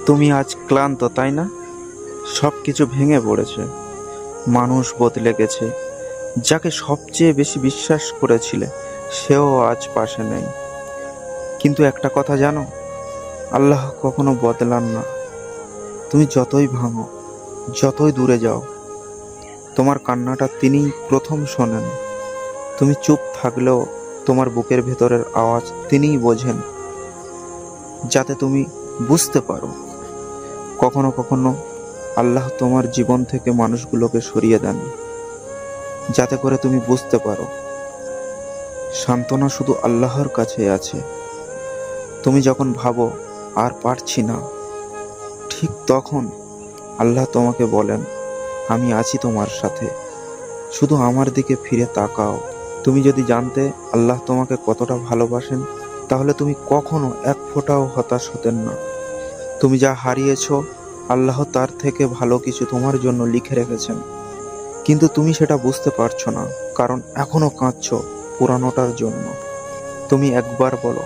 তুমি আজ ক্লান্ত, তাই না? সব কিছু ভেঙে পড়েছে, মানুষ বদলে গেছে, যাকে সবচেয়ে বেশি বিশ্বাস করেছিলে সেও আজ পাশে নেই। কিন্তু একটা কথা জানো, আল্লাহ কখনো বদলান না। তুমি যতই ভাঙো, যতই দূরে যাও, তোমার কান্নাটা তিনিই প্রথম শোনেন। তুমি চুপ থাকলেও তোমার বুকের ভেতরের আওয়াজ তিনিই বোঝেন, যাতে তুমি বুঝতে পারো। কখনো কখনো আল্লাহ তোমার জীবন থেকে মানুষগুলোকে সরিয়ে দেন, যাতে করে তুমি বুঝতে পারো সান্ত্বনা শুধু আল্লাহর কাছে আছে। তুমি যখন ভাবো আর পারছি না, ঠিক তখন আল্লাহ তোমাকে বলেন, আমি আছি তোমার সাথে, শুধু আমার দিকে ফিরে তাকাও। তুমি যদি জানতে আল্লাহ তোমাকে কতটা ভালোবাসেন, তাহলে তুমি কখনো এক ফোঁটাও হতাশ হতেন না। তুমি যা হারিয়েছো, আল্লাহ তার থেকে ভালো কিছু তোমার জন্য লিখে রেখেছেন, কিন্তু তুমি সেটা বুঝতে পারছো না, কারণ এখনো কাঁদছো পুরানোটার জন্য। তুমি একবার বলো,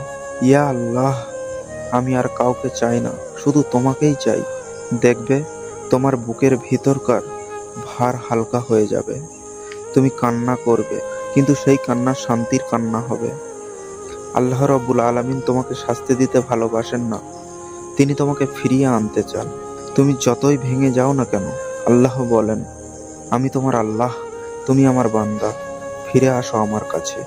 ইয়া আল্লাহ, আমি আর কাউকে চাই না, শুধু তোমাকেই চাই। দেখবে তোমার বুকের ভিতরকার ভার হালকা হয়ে যাবে। তুমি কান্না করবে, কিন্তু সেই কান্না শান্তির কান্না হবে। আল্লাহ রাব্বুল আলামিন তোমাকে শাস্তি দিতে ভালোবাসেন না, তিনি তোমাকে ফিরিয়ে আনতে চান। তুমি যতই ভেঙে যাও না কেন, আল্লাহ বলেন, আমি তোমার আল্লাহ, তুমি আমার বান্দা, ফিরে আসো আমার কাছে।